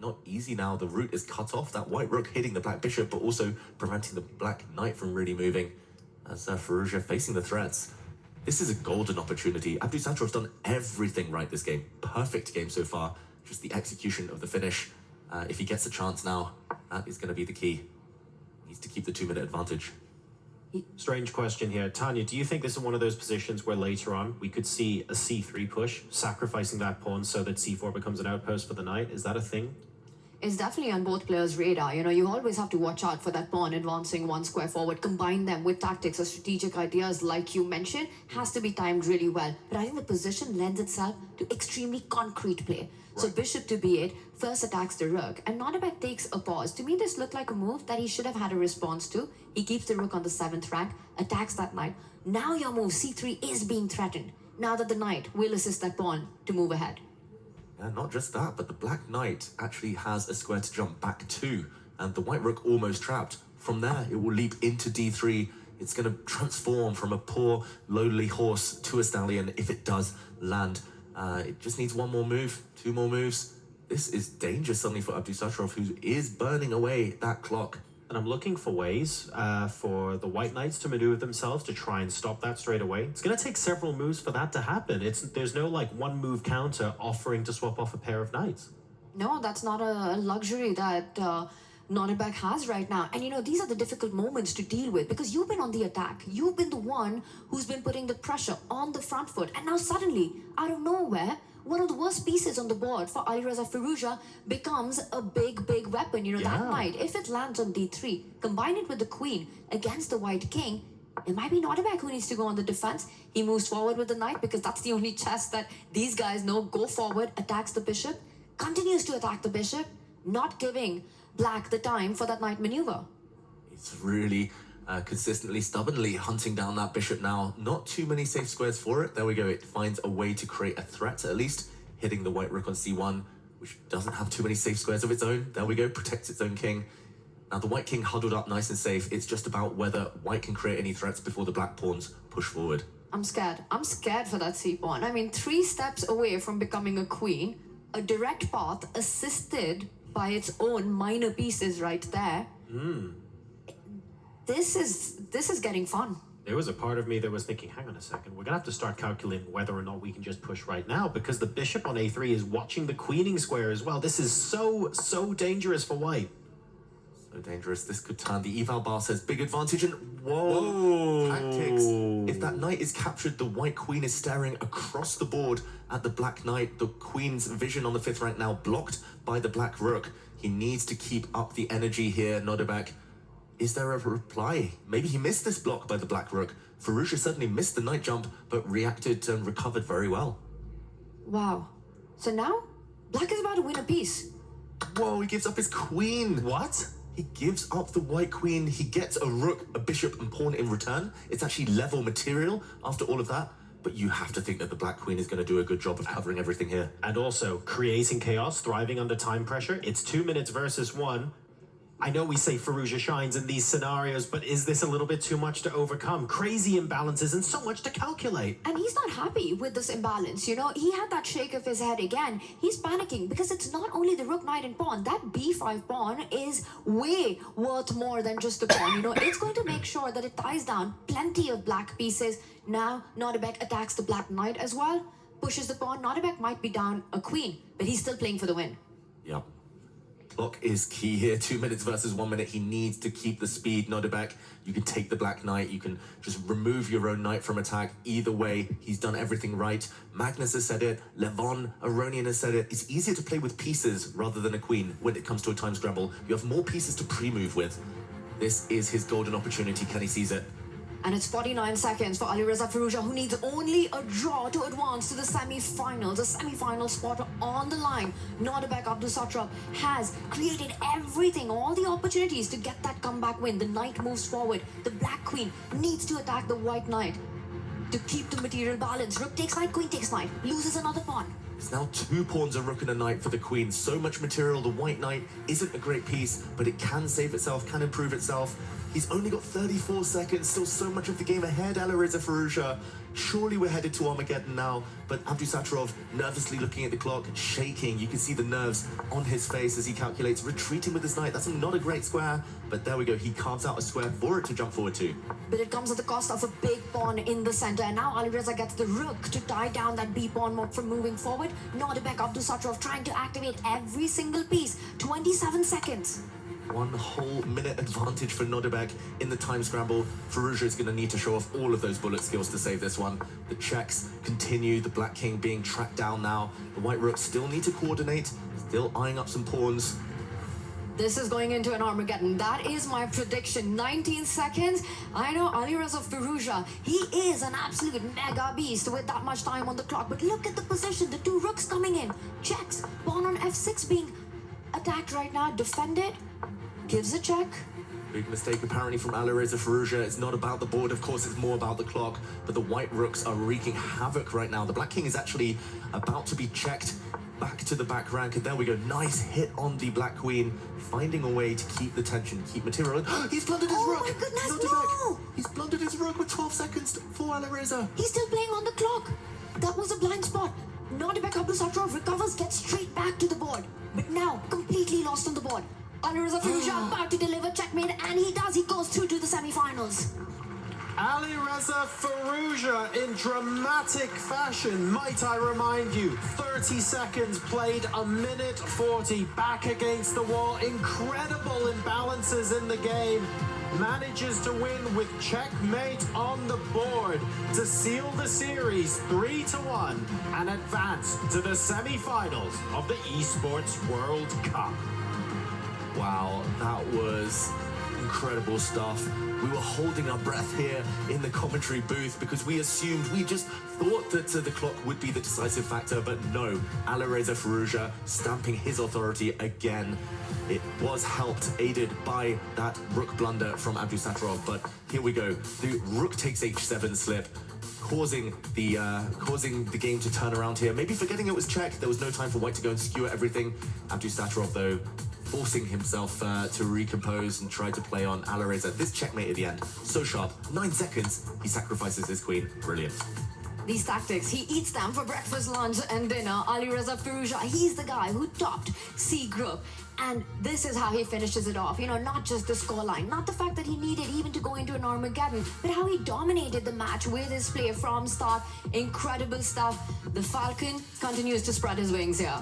not easy now. The route is cut off. That white rook hitting the black bishop, but also preventing the black knight from really moving. As Firoujza facing the threats. This is a golden opportunity. Abdusattorov's done everything right this game. Perfect game so far. Just the execution of the finish. If he gets a chance now, that is going to be the key. He needs to keep the 2-minute advantage. Strange question here. Tanya, do you think this is one of those positions where later on we could see a c3 push, sacrificing that pawn so that c4 becomes an outpost for the knight? Is that a thing? It's definitely on both players' radar. You always have to watch out for that pawn advancing one square forward. Combine them with tactics or strategic ideas like you mentioned. Has to be timed really well. But I think the position lends itself to extremely concrete play. Right. So bishop to b8 first attacks the rook. And Nodirbek takes a pause. To me, this looked like a move that he should have had a response to. He keeps the rook on the 7th rank, attacks that knight. Now your move, c3, is being threatened. Now that the knight will assist that pawn to move ahead. Yeah, not just that, but the black knight actually has a square to jump back to, and the white rook almost trapped. From there, it will leap into d3. It's going to transform from a poor, lowly horse to a stallion if it does land. It just needs one more move, 2 more moves. This is dangerous suddenly for Abdusattorov, who is burning away that clock. And I'm looking for ways for the white knights to maneuver themselves to try and stop that straight away. It's going to take several moves for that to happen. There's no like one move counter offering to swap off a pair of knights. No, that's not a luxury that Nodirbek has right now. And these are the difficult moments to deal with because you've been on the attack. You've been the one who's been putting the pressure on the front foot. And now suddenly, out of nowhere, one of the worst pieces on the board for Alireza Firoujza becomes a big, big weapon. That knight, if it lands on d3, combine it with the queen against the white king, it might be Nodirbek who needs to go on the defense. He moves forward with the knight because that's the only chess that these guys know. Go forward, attacks the bishop, continues to attack the bishop, not giving black the time for that knight maneuver. It's really consistently, stubbornly hunting down that bishop now. Not too many safe squares for it. There we go. It finds a way to create a threat, at least hitting the white rook on c1, which doesn't have too many safe squares of its own. There we go. Protects its own king. Now the white king huddled up nice and safe. It's just about whether white can create any threats before the black pawns push forward. I'm scared. I'm scared for that c-pawn. 3 steps away from becoming a queen. A direct path assisted by its own minor pieces right there. This is getting fun. There was a part of me that was thinking, hang on a second, we're going to have to start calculating whether or not we can just push right now because the bishop on a3 is watching the queening square as well. This is so dangerous for white. So dangerous. This could turn. The eval bar says big advantage and whoa. Tactics. If that knight is captured, the white queen is staring across the board at the black knight. The queen's vision on the 5th rank now blocked by the black rook. He needs to keep up the energy here, Nodirbek. Is there a reply? Maybe he missed this block by the black rook. Firoujza certainly missed the knight jump, but reacted and recovered very well. Wow. So now, black is about to win a piece. Whoa, he gives up his queen. What? He gives up the white queen. He gets a rook, a bishop, and pawn in return. It's actually level material after all of that. But you have to think that the black queen is going to do a good job of covering everything here. And also, creating chaos, thriving under time pressure. It's 2 minutes versus 1. I know we say Firoujza shines in these scenarios, but is this a little bit too much to overcome? Crazy imbalances and so much to calculate. And he's not happy with this imbalance, He had that shake of his head again. He's panicking because it's not only the rook, knight, and pawn. That b5 pawn is way worth more than just the pawn, It's going to make sure that it ties down plenty of black pieces. Now, Nodirbek attacks the black knight as well, pushes the pawn. Nodirbek might be down a queen, but he's still playing for the win. Yep. Clock is key here. 2 minutes versus 1 minute. He needs to keep the speed, Nodirbek. You can take the black knight. You can just remove your own knight from attack. Either way, he's done everything right. Magnus has said it. Levon Aronian has said it. It's easier to play with pieces rather than a queen when it comes to a time scramble. You have more pieces to pre-move with. This is his golden opportunity. Can he seize it? And it's 49 seconds for Alireza Firoujza, who needs only a draw to advance to the semi-finals. A semi-final spot on the line. Nodirbek Abdusattorov has created everything, all the opportunities to get that comeback win. The knight moves forward. The black queen needs to attack the white knight to keep the material balance. Rook takes knight, queen takes knight, loses another pawn. It's now 2 pawns, a rook and a knight for the queen. So much material. The white knight isn't a great piece, but it can save itself, can improve itself. He's only got 34 seconds, still so much of the game ahead, Alireza Firoujza. surely we're headed to Armageddon now. But Abdusattorov nervously looking at the clock, shaking. You can see the nerves on his face as he calculates, retreating with his knight. That's not a great square, but there we go. He carves out a square for it to jump forward to. But it comes at the cost of a big pawn in the center. And now Alireza gets the rook to tie down that B pawn from moving forward. Nodirbek, Abdusattorov trying to activate every single piece. 27 seconds. 1 whole minute advantage for Nodirbek in the time scramble. Firoujza is going to need to show off all of those bullet skills to save this one. The checks continue, the Black King being tracked down now. The White Rook still need to coordinate, still eyeing up some pawns. This is going into an Armageddon. That is my prediction. 19 seconds. I know Alireza Firoujza, he is an absolute mega beast with that much time on the clock. But look at the position. The 2 rooks coming in. Checks. Pawn on F6 being attacked right now. Defended. Gives a check. Big mistake apparently from Alireza Firoujza. It's not about the board, of course, it's more about the clock. But the White Rooks are wreaking havoc right now. The Black King is actually about to be checked back to the back rank. And there we go. Nice hit on the Black Queen. Finding a way to keep the tension, keep material. He's blundered his rook! Oh my goodness, Nodirbek. no! He's blundered his rook with 12 seconds for Alireza. He's still playing on the clock. That was a blind spot. Nodirbek, Abdusattorov recovers, gets straight back to the board. But now, completely lost on the board. Alireza Firoujza about to deliver checkmate, and he does. He goes through to the semi-finals. Alireza Firoujza in dramatic fashion, might I remind you. 30 seconds played, a minute 40, back against the wall. Incredible imbalances in the game. Manages to win with checkmate on the board to seal the series 3-1 and advance to the semi-finals of the Esports World Cup. Wow, that was incredible stuff. We were holding our breath here in the commentary booth because we just thought that the clock would be the decisive factor, but no, Alireza Firoujza stamping his authority again. It was helped, aided by that rook blunder from Abdusattorov, but here we go. The rook takes h7 slip, causing the game to turn around here. Maybe forgetting it was check. There was no time for White to go and skewer everything. Abdusattorov, though, forcing himself to recompose and try to play on Alireza. This checkmate at the end, so sharp. 9 seconds, he sacrifices his queen. Brilliant. These tactics, he eats them for breakfast, lunch, and dinner. Alireza Firoujza, he's the guy who topped C group. And this is how he finishes it off. You know, not just the scoreline, not the fact that he needed even to go into an Armageddon, but how he dominated the match with his play from start. Incredible stuff. The Falcon continues to spread his wings here.